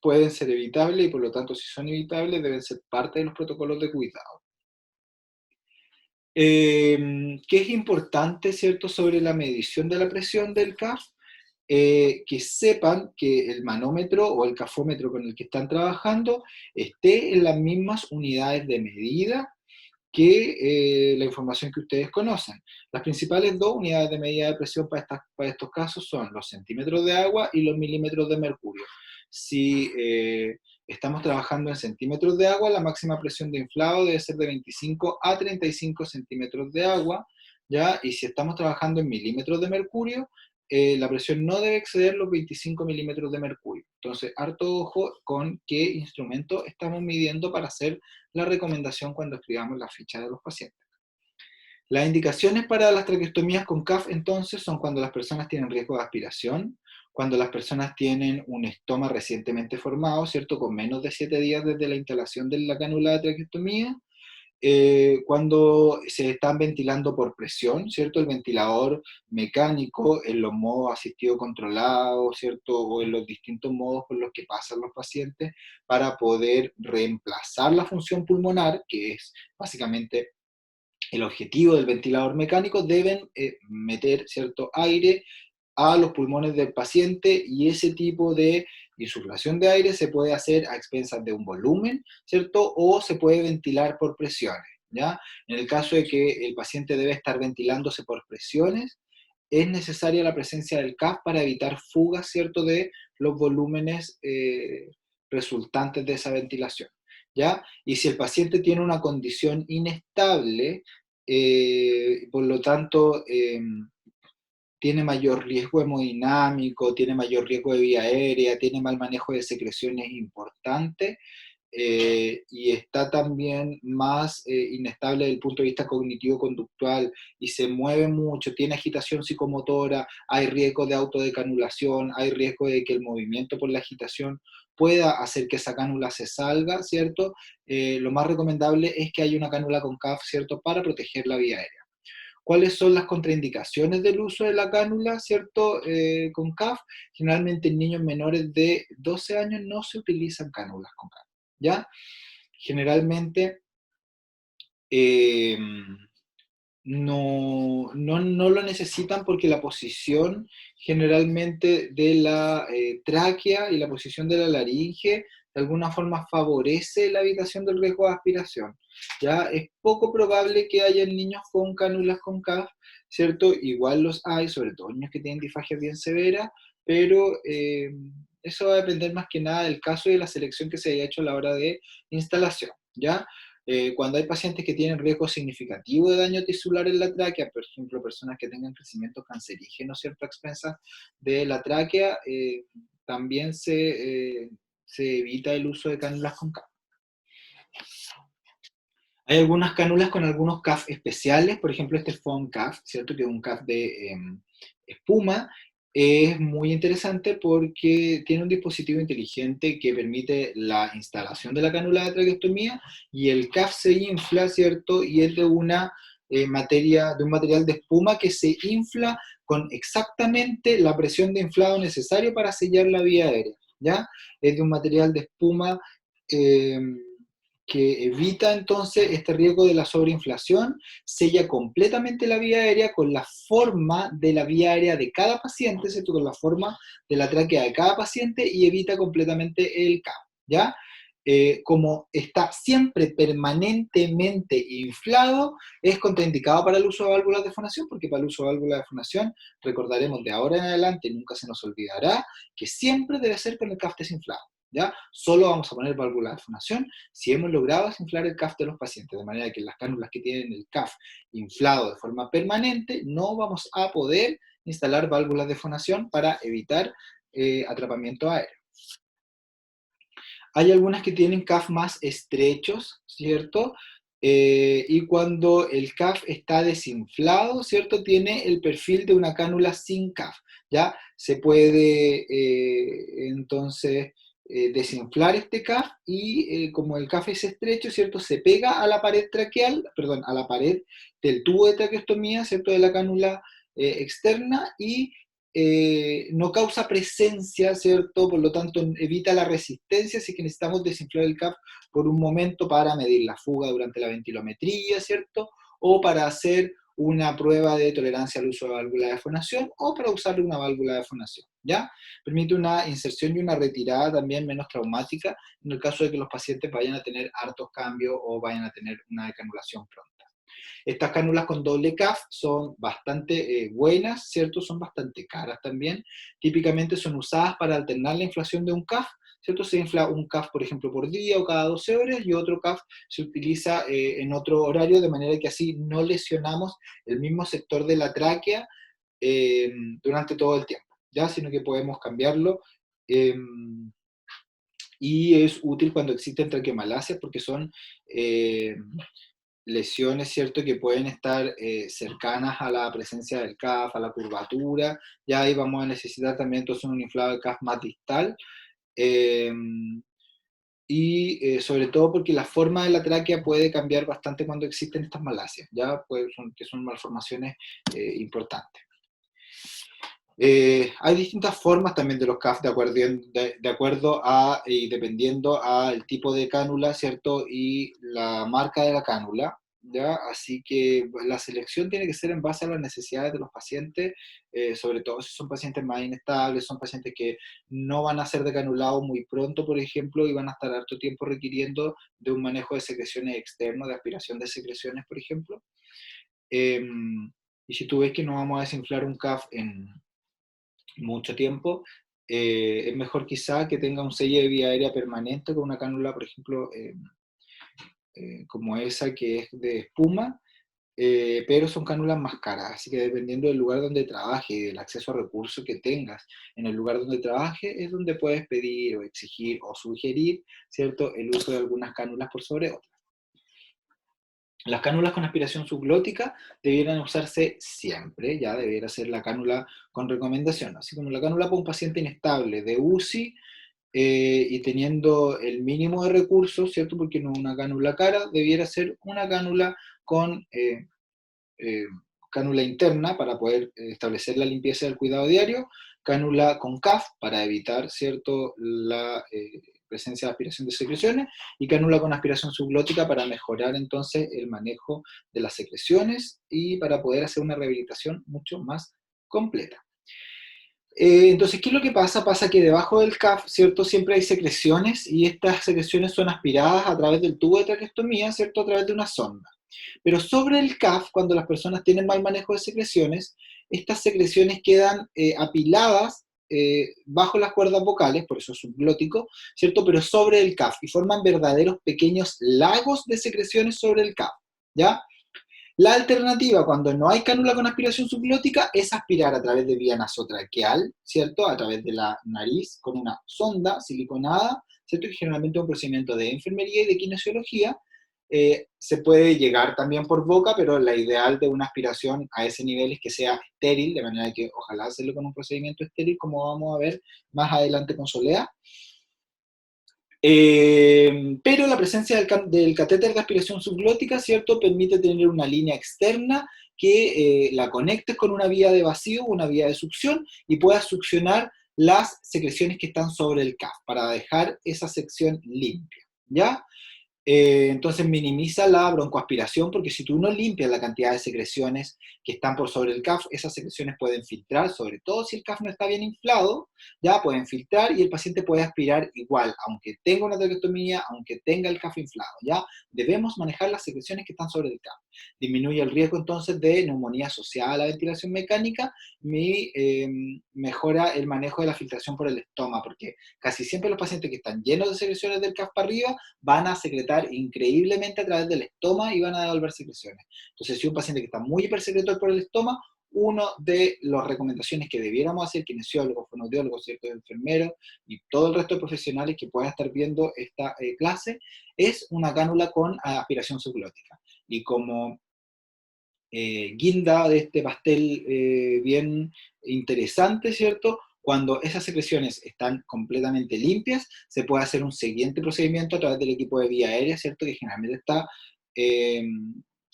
pueden ser evitables y por lo tanto, si son evitables, deben ser parte de los protocolos de cuidado. ¿Qué es importante, cierto, sobre la medición de la presión del CAF? Que sepan que el manómetro o el cafómetro con el que están trabajando esté en las mismas unidades de medida que la información que ustedes conocen. Las principales dos unidades de medida de presión para estos casos son los centímetros de agua y los milímetros de mercurio. Si estamos trabajando en centímetros de agua, la máxima presión de inflado debe ser de 25 a 35 centímetros de agua, ¿ya? Y si estamos trabajando en milímetros de mercurio, la presión no debe exceder los 25 milímetros de mercurio. Entonces, harto ojo con qué instrumento estamos midiendo para hacer la recomendación cuando escribamos la ficha de los pacientes. Las indicaciones para las traqueostomías con CAF entonces son cuando las personas tienen riesgo de aspiración, cuando las personas tienen un estoma recientemente formado, ¿cierto? Con menos de 7 días desde la instalación de la cánula de traqueostomía, cuando se están ventilando por presión, ¿cierto? El ventilador mecánico en los modos asistido controlado, ¿cierto? O en los distintos modos por los que pasan los pacientes para poder reemplazar la función pulmonar, que es básicamente el objetivo del ventilador mecánico, deben meter, ¿cierto? Aire a los pulmones del paciente y ese tipo de insuflación de aire se puede hacer a expensas de un volumen, ¿cierto? O se puede ventilar por presiones, ¿ya? En el caso de que el paciente debe estar ventilándose por presiones, es necesaria la presencia del CAF para evitar fugas, ¿cierto?, de los volúmenes resultantes de esa ventilación, ¿ya? Y si el paciente tiene una condición inestable, por lo tanto, tiene mayor riesgo hemodinámico, tiene mayor riesgo de vía aérea, tiene mal manejo de secreciones importante, y está también más inestable desde el punto de vista cognitivo-conductual y se mueve mucho, tiene agitación psicomotora, hay riesgo de autodecanulación, hay riesgo de que el movimiento por la agitación pueda hacer que esa cánula se salga, ¿cierto? Lo más recomendable es que haya una cánula con CAF, ¿cierto?, para proteger la vía aérea. ¿Cuáles son las contraindicaciones del uso de la cánula, cierto, con CAF? Generalmente en niños menores de 12 años no se utilizan cánulas con CAF, ¿ya? Generalmente eh, no lo necesitan porque la posición generalmente de la tráquea y la posición de la laringe de alguna forma favorece la evitación del riesgo de aspiración. Ya es poco probable que haya niños con cánulas con CAF, ¿cierto? Igual los hay, sobre todo niños que tienen disfagia bien severa, pero eso va a depender más que nada del caso y de la selección que se haya hecho a la hora de instalación, ¿ya? Cuando hay pacientes que tienen riesgo significativo de daño tisular en la tráquea, por ejemplo, personas que tengan crecimiento cancerígeno, ¿cierto?, a expensas de la tráquea, también se evita el uso de cánulas con CAP. Hay algunas cánulas con algunos CAF especiales, por ejemplo este foam CAF, ¿cierto? Que es un CAF de espuma. Es muy interesante porque tiene un dispositivo inteligente que permite la instalación de la cánula de traqueostomía y el CAF se infla, ¿cierto? Y es de una materia, de un material de espuma que se infla con exactamente la presión de inflado necesario para sellar la vía aérea, ¿ya? Es de un material de espuma eh, que evita entonces este riesgo de la sobreinflación, sella completamente la vía aérea con la forma de la vía aérea de cada paciente, ¿cierto? Con la forma de la tráquea de cada paciente y evita completamente el CAP, ¿ya? Como está siempre permanentemente inflado, es contraindicado para el uso de válvulas de fonación, porque para el uso de válvulas de fonación, recordaremos de ahora en adelante, nunca se nos olvidará, que siempre debe ser con el CAF desinflado, ¿ya? Solo vamos a poner válvulas de fonación si hemos logrado desinflar el CAF de los pacientes, de manera que las cánulas que tienen el CAF inflado de forma permanente, no vamos a poder instalar válvulas de fonación para evitar atrapamiento aéreo. Hay algunas que tienen CAF más estrechos, ¿cierto? Y cuando el CAF está desinflado, ¿cierto? Tiene el perfil de una cánula sin CAF, ¿ya? Se puede entonces desinflar este CAF y como el CAF es estrecho, ¿cierto? Se pega a la pared traqueal, perdón, a la pared del tubo de traqueostomía, ¿cierto? De la cánula externa y no causa presencia, ¿cierto? Por lo tanto, evita la resistencia si es que necesitamos desinflar el CAF por un momento para medir la fuga durante la ventilometría, ¿cierto? O para hacer una prueba de tolerancia al uso de válvula de fonación o para usar una válvula de fonación, ¿ya? Permite una inserción y una retirada también menos traumática en el caso de que los pacientes vayan a tener hartos cambios o vayan a tener una decanulación pronta. Estas cánulas con doble CAF son bastante buenas, ¿cierto? Son bastante caras también. Típicamente son usadas para alternar la inflación de un CAF, ¿cierto? Se infla un CAF, por ejemplo, por día o cada 12 horas y otro CAF se utiliza en otro horario, de manera que así no lesionamos el mismo sector de la tráquea eh, durante todo el tiempo, ¿ya? Sino que podemos cambiarlo. Eh, y es útil cuando existen traqueomalacias porque son lesiones, ¿cierto?, que pueden estar cercanas a la presencia del CAF, a la curvatura, ya ahí vamos a necesitar también entonces un inflado de CAF más distal, eh, y sobre todo porque la forma de la tráquea puede cambiar bastante cuando existen estas malasias, ya pues, que son malformaciones importantes. Hay distintas formas también de los CAF de acuerdo a y dependiendo al tipo de cánula, ¿cierto? Y la marca de la cánula, ¿ya? Así que la selección tiene que ser en base a las necesidades de los pacientes, sobre todo si son pacientes más inestables, son pacientes que no van a ser decanulados muy pronto, por ejemplo, y van a estar harto tiempo requiriendo de un manejo de secreciones externo, de aspiración de secreciones, por ejemplo. Y si tú ves que no vamos a desinflar un CAF en mucho tiempo, es mejor quizá que tenga un sello de vía aérea permanente con una cánula, por ejemplo, como esa que es de espuma, pero son cánulas más caras, así que dependiendo del lugar donde trabaje y del acceso a recursos que tengas en el lugar donde trabaje, es donde puedes pedir o exigir o sugerir, ¿cierto?, el uso de algunas cánulas por sobre otras. Las cánulas con aspiración subglótica debieran usarse siempre, ya debiera ser la cánula con recomendación, así como la cánula para un paciente inestable de UCI y teniendo el mínimo de recursos, ¿cierto? Porque no una cánula cara, debiera ser una cánula con eh, cánula interna para poder establecer la limpieza del cuidado diario, cánula con CAF para evitar, ¿cierto?, la presencia de aspiración de secreciones, y cánula con aspiración subglótica para mejorar entonces el manejo de las secreciones y para poder hacer una rehabilitación mucho más completa. Entonces, ¿qué es lo que pasa? Pasa que debajo del CAF, ¿cierto? Siempre hay secreciones y estas secreciones son aspiradas a través del tubo de traqueostomía, ¿cierto? A través de una sonda. Pero sobre el CAF, cuando las personas tienen mal manejo de secreciones, estas secreciones quedan apiladas bajo las cuerdas vocales, por eso es subglótico, ¿cierto? Pero sobre el CAF y forman verdaderos pequeños lagos de secreciones sobre el CAF, ¿ya? La alternativa, cuando no hay cánula con aspiración subglótica, es aspirar a través de vía nasotraqueal, ¿cierto? A través de la nariz, con una sonda siliconada, ¿cierto? Que generalmente es un procedimiento de enfermería y de kinesiología, Se puede llegar también por boca, pero la ideal de una aspiración a ese nivel es que sea estéril, de manera que ojalá hacerlo con un procedimiento estéril, como vamos a ver más adelante con Solea. Pero la presencia del catéter de aspiración subglótica, ¿cierto?, permite tener una línea externa que la conectes con una vía de vacío, una vía de succión, y puedas succionar las secreciones que están sobre el CAF para dejar esa sección limpia, ¿ya? Entonces minimiza la broncoaspiración, porque si tú no limpias la cantidad de secreciones que están por sobre el CAF, esas secreciones pueden filtrar, sobre todo si el CAF no está bien inflado, ya pueden filtrar y el paciente puede aspirar igual, aunque tenga una traqueostomía, aunque tenga el CAF inflado, ya debemos manejar las secreciones que están sobre el CAF. Disminuye el riesgo entonces de neumonía asociada a la ventilación mecánica y mejora el manejo de la filtración por el estoma, porque casi siempre los pacientes que están llenos de secreciones del CAF para arriba van a secretar increíblemente a través del estómago y van a devolver secreciones. Entonces, si un paciente que está muy hipersecretor por el estómago, una de las recomendaciones que debiéramos hacer, kinesiólogos, fonoaudiólogos, ciertos enfermeros y todo el resto de profesionales que puedan estar viendo esta clase, es una cánula con aspiración subglótica. Y como guinda de este pastel bien interesante, ¿cierto? Cuando esas secreciones están completamente limpias, se puede hacer un siguiente procedimiento a través del equipo de vía aérea, ¿cierto? Que generalmente está eh,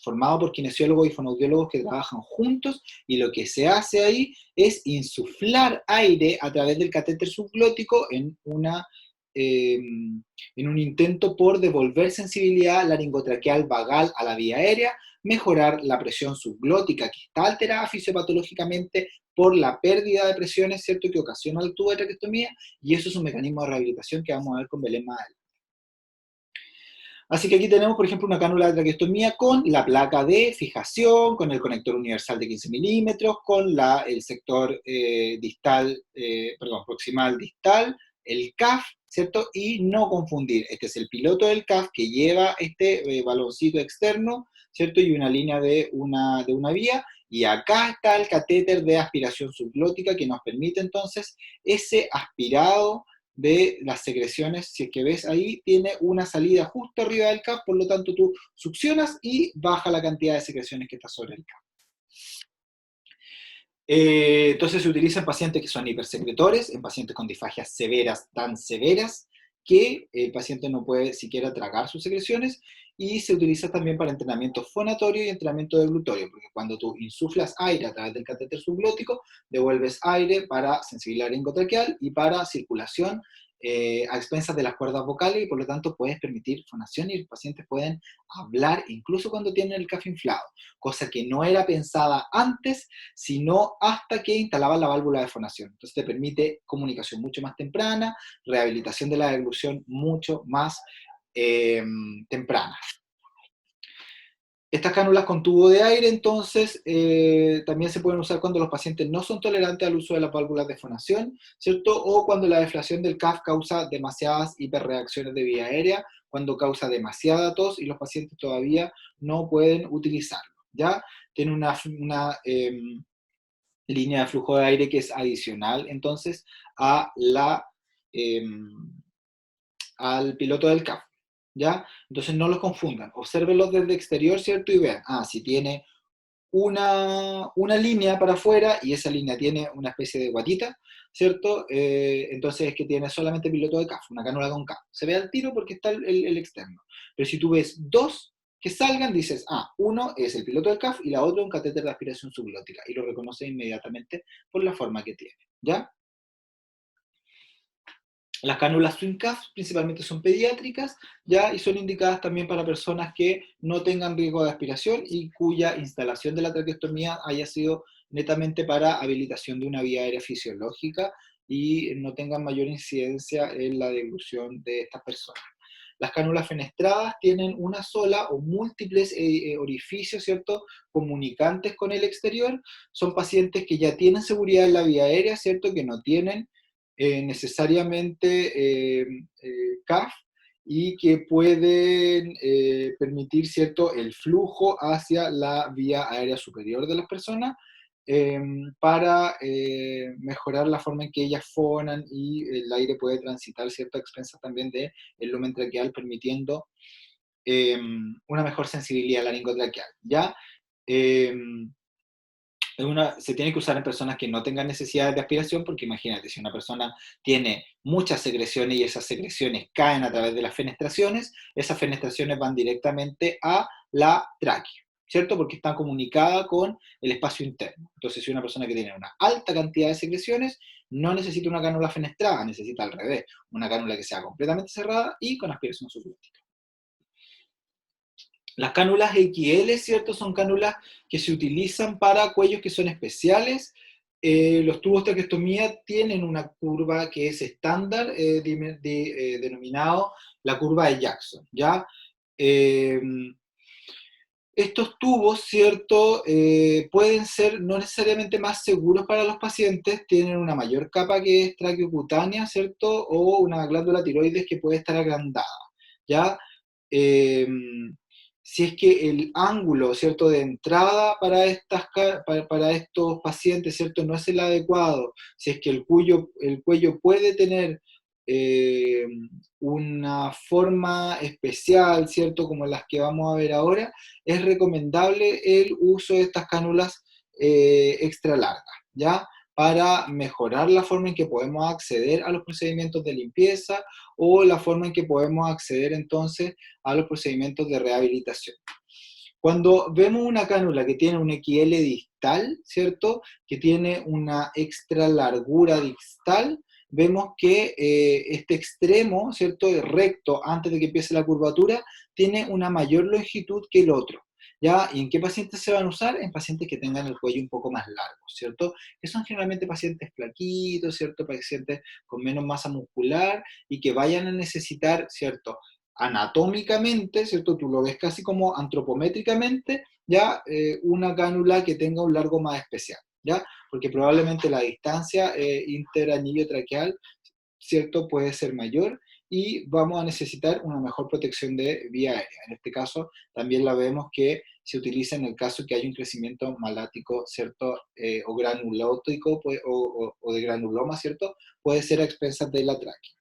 formado por kinesiólogos y fonoaudiólogos que trabajan juntos, y lo que se hace ahí es insuflar aire a través del catéter subglótico en un intento por devolver sensibilidad laringotraqueal vagal a la vía aérea, mejorar la presión subglótica, que está alterada fisiopatológicamente por la pérdida de presiones, ¿cierto?, que ocasiona el tubo de traqueostomía, y eso es un mecanismo de rehabilitación que vamos a ver con Belén más adelante. Así que aquí tenemos, por ejemplo, una cánula de traqueostomía con la placa de fijación, con el conector universal de 15 milímetros, con el sector distal, perdón, proximal distal, el CAF, ¿cierto? Y no confundir, este es el piloto del CAF que lleva este baloncito externo, ¿cierto? Y una línea de una vía, y acá está el catéter de aspiración subglótica que nos permite entonces ese aspirado de las secreciones. Si es que ves ahí, tiene una salida justo arriba del CAF, por lo tanto tú succionas y baja la cantidad de secreciones que está sobre el CAF. Entonces se utiliza en pacientes que son hipersecretores, en pacientes con disfagias severas, tan severas que el paciente no puede siquiera tragar sus secreciones, y se utiliza también para entrenamiento fonatorio y entrenamiento deglutorio, porque cuando tú insuflas aire a través del catéter subglótico, devuelves aire para sensibilidad laringotraqueal y para circulación a expensas de las cuerdas vocales, y por lo tanto puedes permitir fonación y los pacientes pueden hablar incluso cuando tienen el CAF inflado, cosa que no era pensada antes, sino hasta que instalaban la válvula de fonación. Entonces te permite comunicación mucho más temprana, rehabilitación de la deglución mucho más temprana. Estas cánulas con tubo de aire, entonces, también se pueden usar cuando los pacientes no son tolerantes al uso de las válvulas de fonación, ¿cierto? O cuando la deflación del CAF causa demasiadas hiperreacciones de vía aérea, cuando causa demasiada tos y los pacientes todavía no pueden utilizarlo, ¿ya? Tiene una línea de flujo de aire que es adicional, entonces, a eh, al piloto del CAF, ¿ya? Entonces no los confundan, obsérvenlos desde exterior, ¿cierto? Y vean, si tiene una línea para afuera y esa línea tiene una especie de guatita, ¿cierto? Entonces es que tiene solamente piloto de CAF, una cánula con CAF. Se ve al tiro porque está el externo. Pero si tú ves dos que salgan, dices, uno es el piloto del CAF y la otra un catéter de aspiración subglótica, y lo reconoce inmediatamente por la forma que tiene, ¿ya? Las cánulas Swing Cuff principalmente son pediátricas, ¿ya? Y son indicadas también para personas que no tengan riesgo de aspiración y cuya instalación de la traqueostomía haya sido netamente para habilitación de una vía aérea fisiológica y no tengan mayor incidencia en la deglución de estas personas. Las cánulas fenestradas tienen una sola o múltiples orificios, ¿cierto?, comunicantes con el exterior. Son pacientes que ya tienen seguridad en la vía aérea, ¿cierto?, que no tienen necesariamente CAF, y que pueden permitir, ¿cierto?, el flujo hacia la vía aérea superior de las personas, para mejorar la forma en que ellas fonan y el aire puede transitar, ¿cierto?, a expensas también del lumen traqueal, permitiendo una mejor sensibilidad laringotraqueal, ¿ya? Se tiene que usar en personas que no tengan necesidades de aspiración, porque imagínate, si una persona tiene muchas secreciones y esas secreciones caen a través de las fenestraciones, esas fenestraciones van directamente a la tráquea, ¿cierto? Porque están comunicadas con el espacio interno. Entonces, si una persona que tiene una alta cantidad de secreciones, no necesita una cánula fenestrada, necesita al revés, una cánula que sea completamente cerrada y con aspiración sublótica. Las cánulas XL, ¿cierto? Son cánulas que se utilizan para cuellos que son especiales. Los tubos de traqueostomía tienen una curva que es estándar, denominado la curva de Jackson, ¿ya? Eh, Estos tubos, ¿cierto? Pueden ser no necesariamente más seguros para los pacientes, tienen una mayor capa que es traqueocutánea, ¿cierto? O una glándula tiroides que puede estar agrandada, ¿ya? Eh, si es que el ángulo, ¿cierto?, de entrada para estos pacientes, ¿cierto?, no es el adecuado, si es que el cuello puede tener eh, una forma especial, ¿cierto?, como las que vamos a ver ahora, es recomendable el uso de estas cánulas extra largas, ¿ya? Para mejorar la forma en que podemos acceder a los procedimientos de limpieza o la forma en que podemos acceder entonces a los procedimientos de rehabilitación. Cuando vemos una cánula que tiene un XL distal, ¿cierto? Que tiene una extra largura distal, vemos que este extremo, ¿cierto? Recto, antes de que empiece la curvatura, tiene una mayor longitud que el otro. ¿Ya? ¿Y en qué pacientes se van a usar? En pacientes que tengan el cuello un poco más largo, ¿cierto? Que son generalmente pacientes flaquitos, ¿cierto? Pacientes con menos masa muscular y que vayan a necesitar, ¿cierto? Anatómicamente, ¿cierto? Tú lo ves casi como antropométricamente, ya una cánula que tenga un largo más especial, ¿ya? Porque probablemente la distancia interanillo traqueal, ¿cierto? Puede ser mayor y vamos a necesitar una mejor protección de vía aérea. En este caso, también la vemos que se utiliza en el caso que hay un crecimiento malático, ¿cierto? O granulótico o de granuloma, ¿cierto? Puede ser a expensas de la tráquea.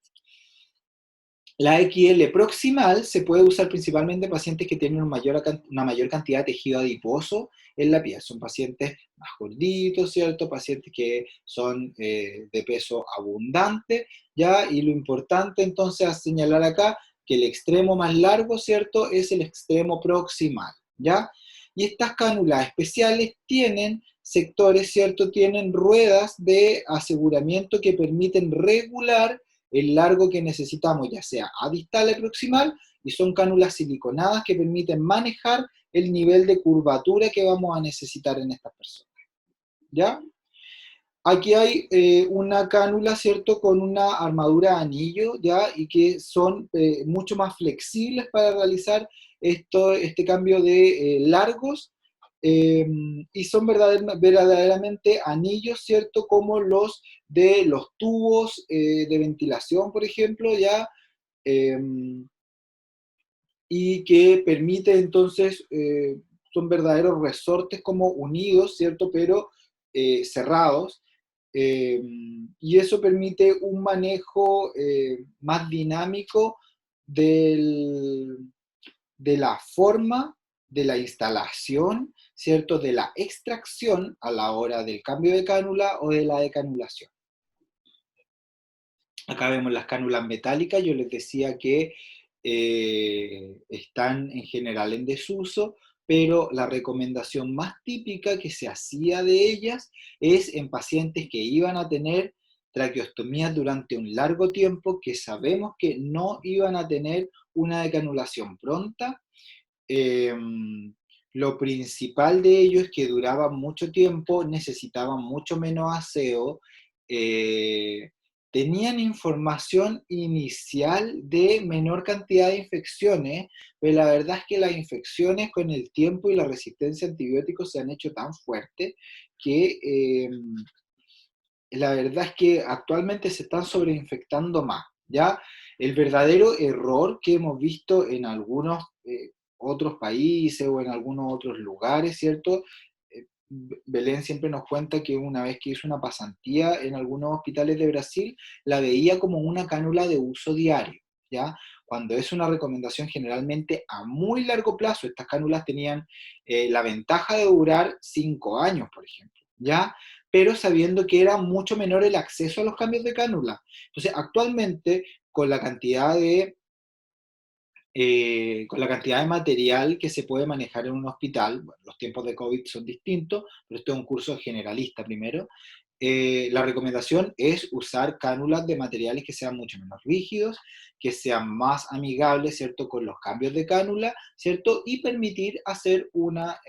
La XL proximal se puede usar principalmente en pacientes que tienen una mayor cantidad de tejido adiposo en la piel. Son pacientes más gorditos, ¿cierto? Pacientes que son de peso abundante, ¿ya? Y lo importante entonces a señalar acá que el extremo más largo, ¿cierto? Es el extremo proximal, ¿ya? Y estas cánulas especiales tienen sectores, ¿cierto? Tienen ruedas de aseguramiento que permiten regular el largo que necesitamos, ya sea adistal o proximal, y son cánulas siliconadas que permiten manejar el nivel de curvatura que vamos a necesitar en estas personas. ¿Ya? Aquí hay una cánula, ¿cierto?, con una armadura de anillo, ¿ya? Y que son mucho más flexibles para realizar este cambio de largos, eh, y son verdaderamente anillos, ¿cierto?, como los de los tubos de ventilación, por ejemplo, ¿ya? Eh, y que permite entonces, son verdaderos resortes como unidos, ¿cierto?, pero cerrados, eh, y eso permite un manejo más dinámico del, de la forma, de la instalación, ¿cierto?, de la extracción a la hora del cambio de cánula o de la decanulación. Acá vemos las cánulas metálicas, yo les decía que están en general en desuso, pero la recomendación más típica que se hacía de ellas es en pacientes que iban a tener traqueostomías durante un largo tiempo, que sabemos que no iban a tener una decanulación pronta. Eh, lo principal de ello es que duraban mucho tiempo, necesitaban mucho menos aseo, eh, tenían información inicial de menor cantidad de infecciones, pero la verdad es que las infecciones con el tiempo y la resistencia a antibióticos se han hecho tan fuertes que la verdad es que actualmente se están sobreinfectando más, ¿ya? El verdadero error que hemos visto en algunos otros países o en algunos otros lugares, ¿cierto? Belén siempre nos cuenta que una vez que hizo una pasantía en algunos hospitales de Brasil, la veía como una cánula de uso diario, ¿ya? cuando es una recomendación generalmente a muy largo plazo. Estas cánulas tenían la ventaja de durar 5 años, por ejemplo, ¿ya? Pero sabiendo que era mucho menor el acceso a los cambios de cánula. Entonces, actualmente, con la cantidad de material que se puede manejar en un hospital, bueno, los tiempos de COVID son distintos, pero esto es un curso generalista primero, la recomendación es usar cánulas de materiales que sean mucho menos rígidos, que sean más amigables, ¿cierto?, con los cambios de cánula, ¿cierto?, y permitir hacer una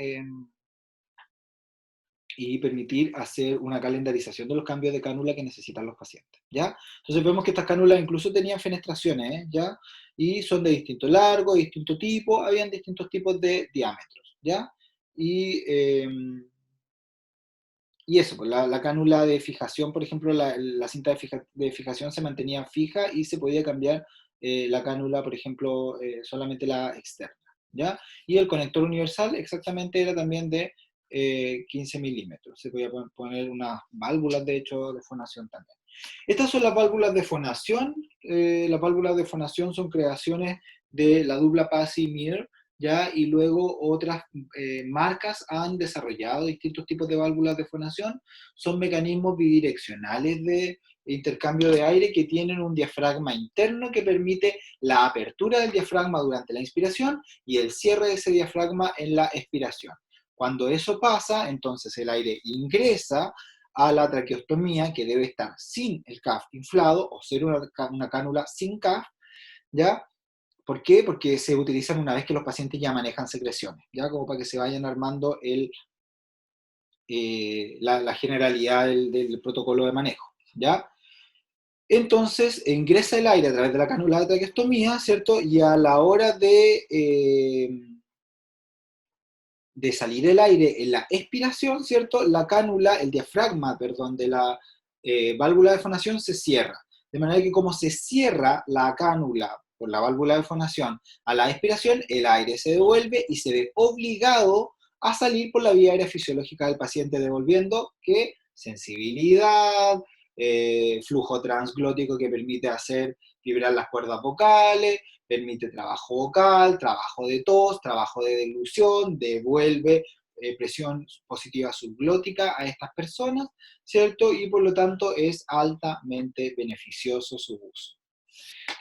calendarización de los cambios de cánula que necesitan los pacientes, ¿ya? Entonces vemos que estas cánulas incluso tenían fenestraciones, ¿ya? Y son de distinto largo, de distinto tipo, habían distintos tipos de diámetros, ¿ya? Y, eh, y eso, pues la cánula de fijación, por ejemplo, la cinta de fijación se mantenía fija y se podía cambiar la cánula, por ejemplo, solamente la externa, ¿ya? Y el conector universal exactamente era también de 15 milímetros. Se podía poner unas válvulas, de hecho, de fonación también. Estas son las válvulas de fonación. Las válvulas de fonación son creaciones de la dupla Pasi-Mir, ¿ya? Y luego otras marcas han desarrollado distintos tipos de válvulas de fonación. Son mecanismos bidireccionales de intercambio de aire que tienen un diafragma interno que permite la apertura del diafragma durante la inspiración y el cierre de ese diafragma en la expiración. Cuando eso pasa, entonces el aire ingresa a la traqueostomía, que debe estar sin el CAF inflado o ser una cánula sin CAF, ¿ya? ¿Por qué? Porque se utilizan una vez que los pacientes ya manejan secreciones, ¿ya? Como para que se vayan armando la generalidad del protocolo de manejo, ¿ya? Entonces ingresa el aire a través de la cánula de traqueostomía, ¿cierto? Y a la hora de salir el aire en la expiración, ¿cierto? La cánula, el diafragma, perdón, de la válvula de fonación se cierra. De manera que como se cierra la cánula por la válvula de fonación a la expiración, el aire se devuelve y se ve obligado a salir por la vía aérea fisiológica del paciente, devolviendo que sensibilidad, flujo transglótico que permite hacer vibrar las cuerdas vocales, permite trabajo vocal, trabajo de tos, trabajo de deglución, devuelve presión positiva subglótica a estas personas, ¿cierto? Y por lo tanto es altamente beneficioso su uso.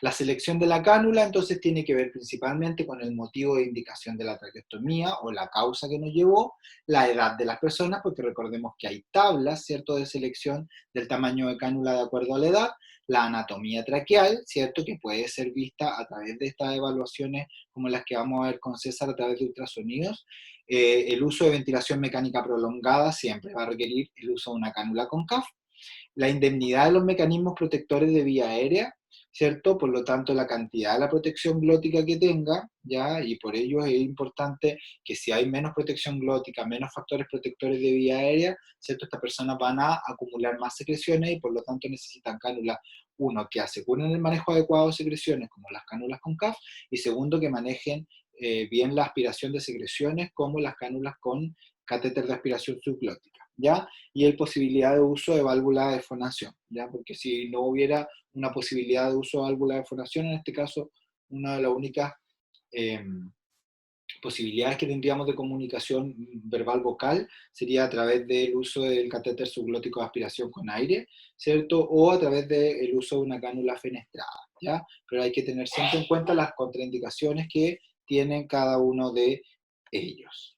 La selección de la cánula entonces tiene que ver principalmente con el motivo de indicación de la traqueostomía o la causa que nos llevó, la edad de las personas, porque recordemos que hay tablas, ¿cierto?, de selección del tamaño de cánula de acuerdo a la edad, la anatomía traqueal, ¿cierto?, que puede ser vista a través de estas evaluaciones como las que vamos a ver con César a través de ultrasonidos. El uso de ventilación mecánica prolongada siempre va a requerir el uso de una cánula con CAF, la indemnidad de los mecanismos protectores de vía aérea, ¿cierto? Por lo tanto, la cantidad de la protección glótica que tenga, ¿ya? Y por ello es importante que si hay menos protección glótica, menos factores protectores de vía aérea, ¿cierto? Estas personas van a acumular más secreciones y por lo tanto necesitan cánulas, uno, que aseguren el manejo adecuado de secreciones, como las cánulas con CAF, y segundo, que manejen bien la aspiración de secreciones, como las cánulas con catéter de aspiración subglótica, ¿ya? Y hay posibilidad de uso de válvula de fonación, ¿ya? Porque si no hubiera una posibilidad de uso de válvula de fonación, en este caso, una de las únicas eh, posibilidades que tendríamos de comunicación verbal vocal sería a través del uso del catéter subglótico de aspiración con aire, ¿cierto? O a través del uso de una cánula fenestrada, ¿ya? Pero hay que tener siempre en cuenta las contraindicaciones que tienen cada uno de ellos.